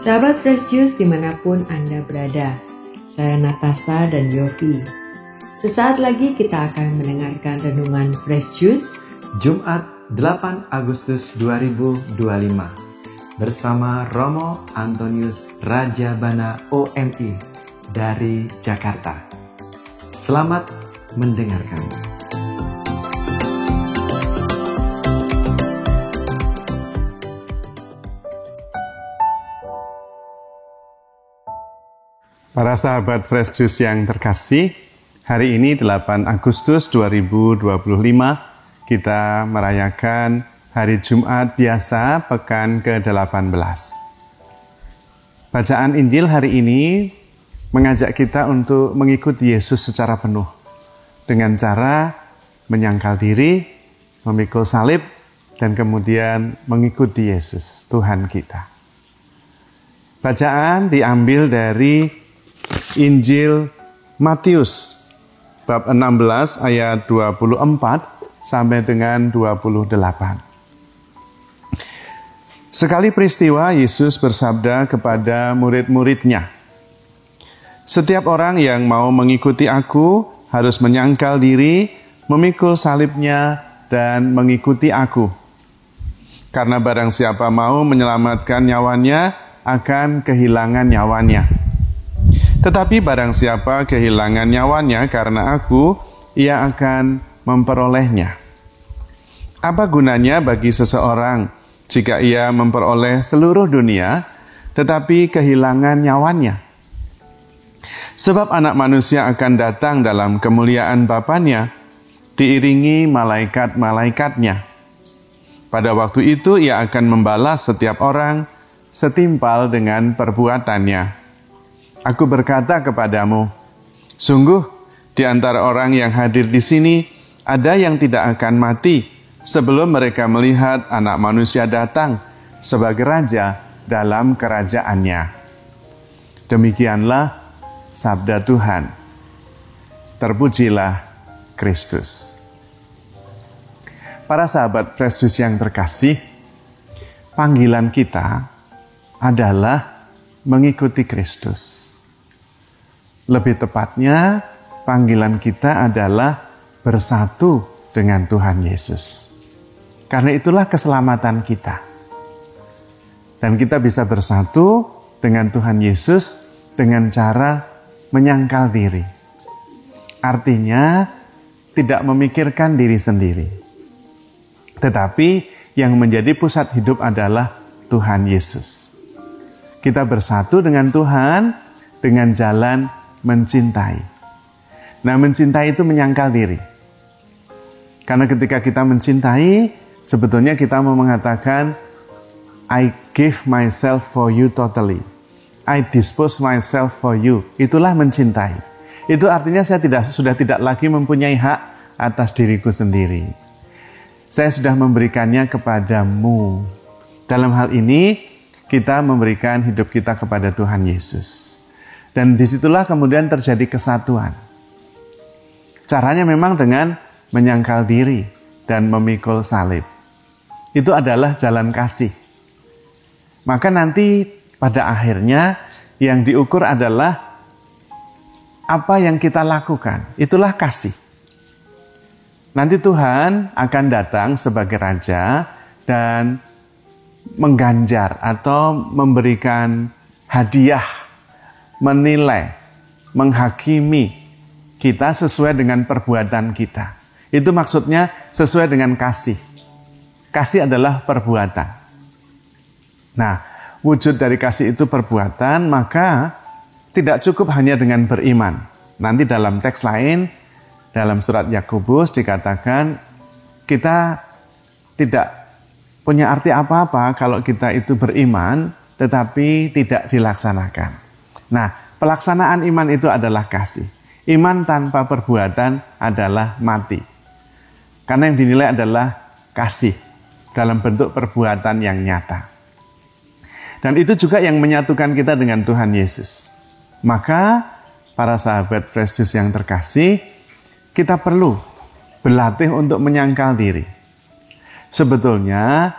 Sahabat Fresh Juice dimanapun Anda berada, saya Natasha dan Yofi. Sesaat lagi kita akan mendengarkan renungan Fresh Juice Jumat 8 Agustus 2025 bersama Romo Antonius Rajabana OMI dari Jakarta. Selamat mendengarkan. Para sahabat Fresh Juice yang terkasih, hari ini 8 Agustus 2025 kita merayakan hari Jumat biasa pekan ke-18. Bacaan Injil hari ini mengajak kita untuk mengikuti Yesus secara penuh dengan cara menyangkal diri, memikul salib, dan kemudian mengikuti Yesus, Tuhan kita. Bacaan diambil dari Injil Matius bab 16 ayat 24 sampai dengan 28. Sekali peristiwa Yesus bersabda kepada murid-muridnya, "Setiap orang yang mau mengikuti aku harus menyangkal diri, memikul salibnya dan mengikuti aku. Karena barang siapa mau menyelamatkan nyawanya akan kehilangan nyawanya. Tetapi barang siapa kehilangan nyawanya karena aku, ia akan memperolehnya. Apa gunanya bagi seseorang jika ia memperoleh seluruh dunia, tetapi kehilangan nyawanya? Sebab anak manusia akan datang dalam kemuliaan Bapanya, diiringi malaikat-malaikatnya. Pada waktu itu ia akan membalas setiap orang setimpal dengan perbuatannya. Aku berkata kepadamu, sungguh di antara orang yang hadir di sini ada yang tidak akan mati sebelum mereka melihat Anak Manusia datang sebagai Raja dalam kerajaannya." Demikianlah sabda Tuhan. Terpujilah Kristus. Para sahabat Fresh Juice yang terkasih, panggilan kita adalah mengikuti Kristus. Lebih tepatnya, panggilan kita adalah bersatu dengan Tuhan Yesus. Karena itulah keselamatan kita. Dan kita bisa bersatu dengan Tuhan Yesus dengan cara menyangkal diri. Artinya, tidak memikirkan diri sendiri. Tetapi yang menjadi pusat hidup adalah Tuhan Yesus. Kita bersatu dengan Tuhan dengan jalan mencintai. Nah, mencintai itu menyangkal diri. Karena ketika kita mencintai, sebetulnya kita mau mengatakan, I give myself for you totally. I dispose myself for you. Itulah mencintai. Itu artinya saya sudah tidak lagi mempunyai hak atas diriku sendiri. Saya sudah memberikannya kepadamu. Dalam hal ini, kita memberikan hidup kita kepada Tuhan Yesus. Dan disitulah kemudian terjadi kesatuan. Caranya memang dengan menyangkal diri dan memikul salib. Itu adalah jalan kasih. Maka nanti pada akhirnya yang diukur adalah apa yang kita lakukan. Itulah kasih. Nanti Tuhan akan datang sebagai Raja dan mengganjar atau memberikan hadiah, menilai, menghakimi kita sesuai dengan perbuatan kita. Itu maksudnya sesuai dengan kasih. Kasih adalah perbuatan. Nah, wujud dari kasih itu perbuatan, maka tidak cukup hanya dengan beriman. Nanti dalam teks lain, dalam surat Yakobus dikatakan kita tidak punya arti apa-apa kalau kita itu beriman, tetapi tidak dilaksanakan. Nah, pelaksanaan iman itu adalah kasih. Iman tanpa perbuatan adalah mati. Karena yang dinilai adalah kasih dalam bentuk perbuatan yang nyata. Dan itu juga yang menyatukan kita dengan Tuhan Yesus. Maka, para sahabat Fresh Juice yang terkasih, kita perlu berlatih untuk menyangkal diri. Sebetulnya,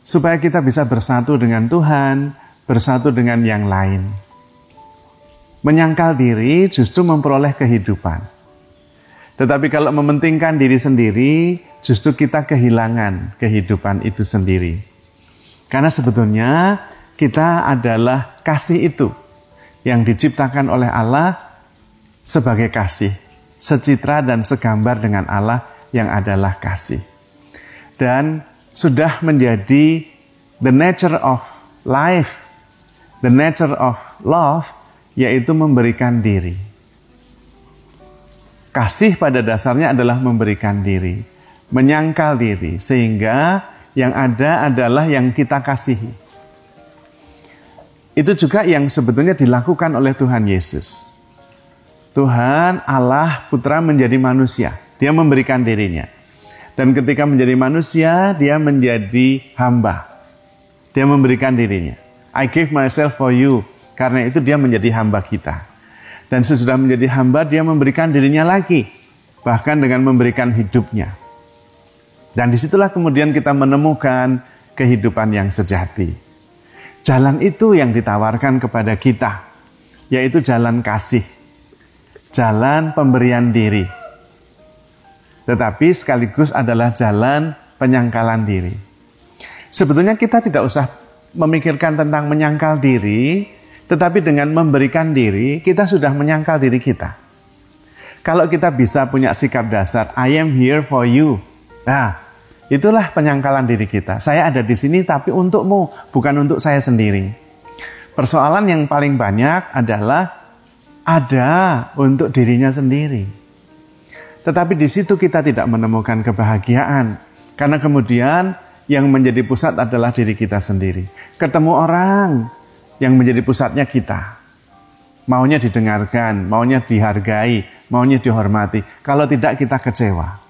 supaya kita bisa bersatu dengan Tuhan, bersatu dengan yang lain. Menyangkal diri justru memperoleh kehidupan. Tetapi kalau mementingkan diri sendiri, justru kita kehilangan kehidupan itu sendiri. Karena sebetulnya kita adalah kasih itu yang diciptakan oleh Allah sebagai kasih, secitra dan segambar dengan Allah yang adalah kasih. Dan sudah menjadi the nature of life, the nature of love, yaitu memberikan diri. Kasih pada dasarnya adalah memberikan diri, menyangkal diri, sehingga yang ada adalah yang kita kasihi. Itu juga yang sebetulnya dilakukan oleh Tuhan Yesus. Tuhan Allah Putra menjadi manusia, dia memberikan dirinya. Dan ketika menjadi manusia, dia menjadi hamba. Dia memberikan dirinya. I give myself for you. Karena itu dia menjadi hamba kita. Dan sesudah menjadi hamba, dia memberikan dirinya lagi. Bahkan dengan memberikan hidupnya. Dan disitulah kemudian kita menemukan kehidupan yang sejati. Jalan itu yang ditawarkan kepada kita. Yaitu jalan kasih. Jalan pemberian diri. Tetapi sekaligus adalah jalan penyangkalan diri. Sebetulnya kita tidak usah memikirkan tentang menyangkal diri, tetapi dengan memberikan diri, kita sudah menyangkal diri kita. Kalau kita bisa punya sikap dasar, I am here for you. Nah, itulah penyangkalan diri kita. Saya ada di sini tapi untukmu, bukan untuk saya sendiri. Persoalan yang paling banyak adalah ada untuk dirinya sendiri. Tetapi di situ kita tidak menemukan kebahagiaan. Karena kemudian yang menjadi pusat adalah diri kita sendiri. Ketemu orang yang menjadi pusatnya kita. Maunya didengarkan, maunya dihargai, maunya dihormati. Kalau tidak kita kecewa.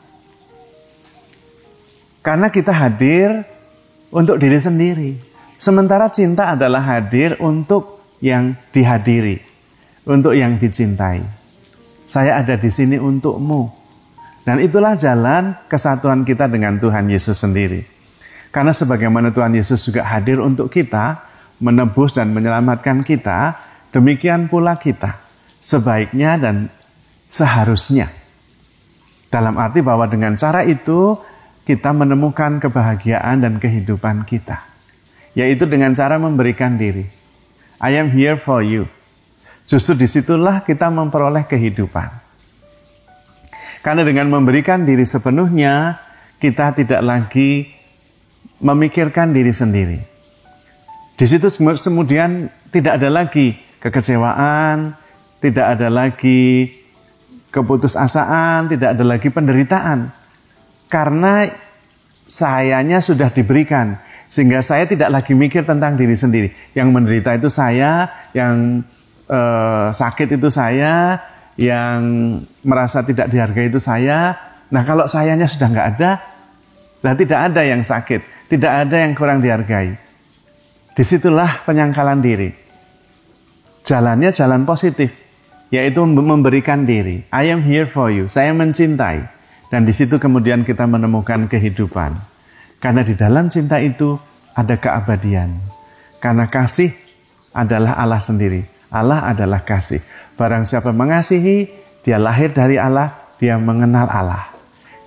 Karena kita hadir untuk diri sendiri. Sementara cinta adalah hadir untuk yang dihadiri. Untuk yang dicintai. Saya ada di sini untukmu. Dan itulah jalan kesatuan kita dengan Tuhan Yesus sendiri. Karena sebagaimana Tuhan Yesus juga hadir untuk kita, menebus dan menyelamatkan kita, demikian pula kita, sebaiknya dan seharusnya. Dalam arti bahwa dengan cara itu, kita menemukan kebahagiaan dan kehidupan kita. Yaitu dengan cara memberikan diri. I am here for you. Justru disitulah kita memperoleh kehidupan. Karena dengan memberikan diri sepenuhnya, kita tidak lagi memikirkan diri sendiri. Di situ kemudian tidak ada lagi kekecewaan, tidak ada lagi keputusasaan, tidak ada lagi penderitaan. Karena sayanya sudah diberikan, sehingga saya tidak lagi mikir tentang diri sendiri. Yang menderita itu saya, yang sakit itu saya, yang merasa tidak dihargai itu saya. Nah kalau sayanya sudah nggak ada, nah tidak ada yang sakit, tidak ada yang kurang dihargai. Disitulah penyangkalan diri. Jalannya jalan positif, yaitu memberikan diri. I am here for you, saya mencintai. Dan di situ kemudian kita menemukan kehidupan. Karena di dalam cinta itu ada keabadian. Karena kasih adalah Allah sendiri. Allah adalah kasih. Barang siapa mengasihi, dia lahir dari Allah, dia mengenal Allah.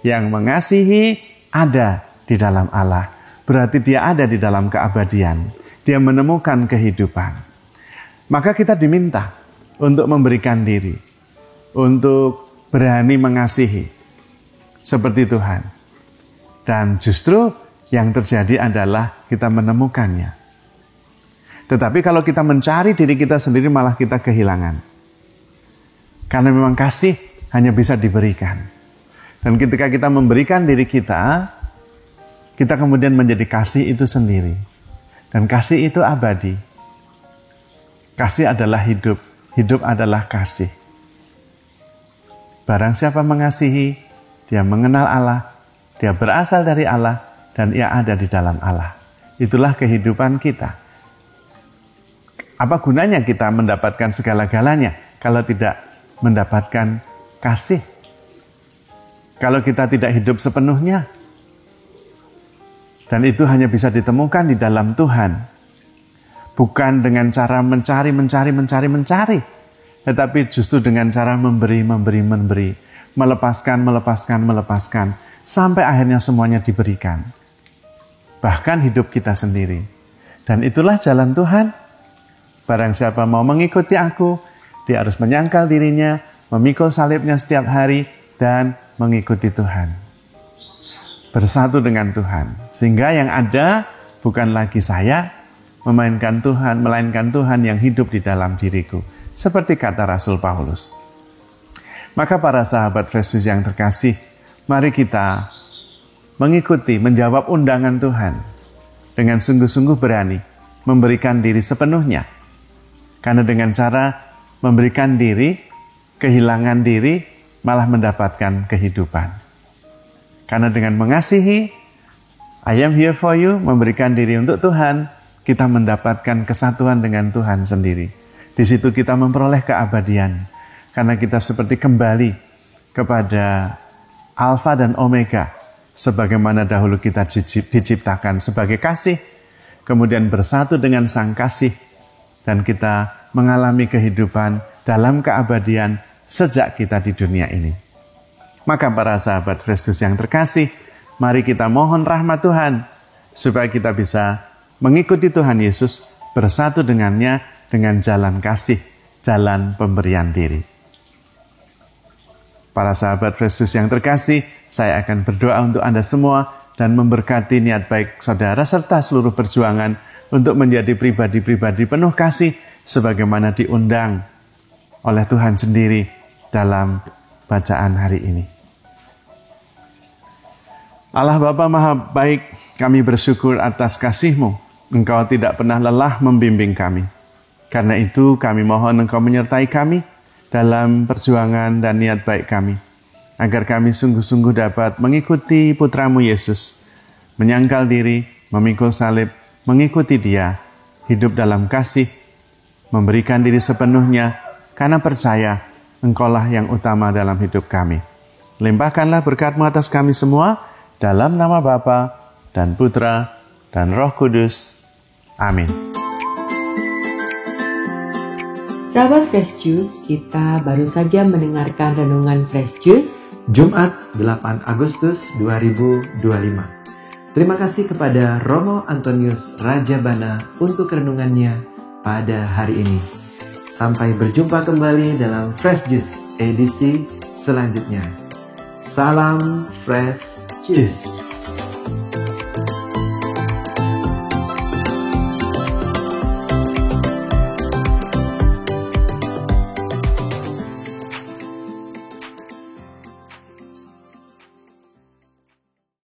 Yang mengasihi ada di dalam Allah. Berarti dia ada di dalam keabadian. Dia menemukan kehidupan. Maka kita diminta untuk memberikan diri. Untuk berani mengasihi. Seperti Tuhan. Dan justru yang terjadi adalah kita menemukannya. Tetapi kalau kita mencari diri kita sendiri malah kita kehilangan. Karena memang kasih hanya bisa diberikan. Dan ketika kita memberikan diri kita, kita kemudian menjadi kasih itu sendiri. Dan kasih itu abadi. Kasih adalah hidup. Hidup adalah kasih. Barang siapa mengasihi, dia mengenal Allah, dia berasal dari Allah, dan ia ada di dalam Allah. Itulah kehidupan kita. Apa gunanya kita mendapatkan segala-galanya kalau tidak mendapatkan kasih? Kalau kita tidak hidup sepenuhnya. Dan itu hanya bisa ditemukan di dalam Tuhan. Bukan dengan cara mencari, tetapi justru dengan cara memberi. Melepaskan, sampai akhirnya semuanya diberikan. Bahkan hidup kita sendiri. Dan itulah jalan Tuhan. Barang siapa mau mengikuti aku, dia harus menyangkal dirinya, memikul salibnya setiap hari, dan mengikuti Tuhan. Bersatu dengan Tuhan. Sehingga yang ada bukan lagi saya, melainkan Tuhan yang hidup di dalam diriku. Seperti kata Rasul Paulus. Maka para sahabat Fresh Juice yang terkasih, mari kita mengikuti, menjawab undangan Tuhan dengan sungguh-sungguh berani memberikan diri sepenuhnya. Karena dengan cara memberikan diri, kehilangan diri, malah mendapatkan kehidupan. Karena dengan mengasihi, I am here for you, memberikan diri untuk Tuhan, kita mendapatkan kesatuan dengan Tuhan sendiri. Di situ kita memperoleh keabadian. Karena kita seperti kembali kepada Alfa dan Omega, sebagaimana dahulu kita diciptakan sebagai kasih, kemudian bersatu dengan Sang Kasih, dan kita mengalami kehidupan dalam keabadian sejak kita di dunia ini. Maka para sahabat Fresh Juice yang terkasih, mari kita mohon rahmat Tuhan, supaya kita bisa mengikuti Tuhan Yesus, bersatu dengannya dengan jalan kasih, jalan pemberian diri. Para sahabat Fresh Juice yang terkasih, saya akan berdoa untuk Anda semua dan memberkati niat baik saudara serta seluruh perjuangan untuk menjadi pribadi-pribadi penuh kasih sebagaimana diundang oleh Tuhan sendiri dalam bacaan hari ini. Allah Bapa Maha Baik, kami bersyukur atas kasih-Mu. Engkau tidak pernah lelah membimbing kami. Karena itu kami mohon Engkau menyertai kami dalam perjuangan dan niat baik kami, agar kami sungguh-sungguh dapat mengikuti Putra-Mu Yesus, menyangkal diri, memikul salib, mengikuti Dia, hidup dalam kasih, memberikan diri sepenuhnya, karena percaya Engkaulah yang utama dalam hidup kami. Limpahkanlah berkat-Mu atas kami semua, dalam nama Bapa dan Putra dan Roh Kudus. Amin. Sahabat Fresh Juice, kita baru saja mendengarkan renungan Fresh Juice Jumat 8 Agustus 2025. Terima kasih kepada Romo Antonius Rajabana untuk renungannya pada hari ini. Sampai berjumpa kembali dalam Fresh Juice edisi selanjutnya. Salam Fresh Juice.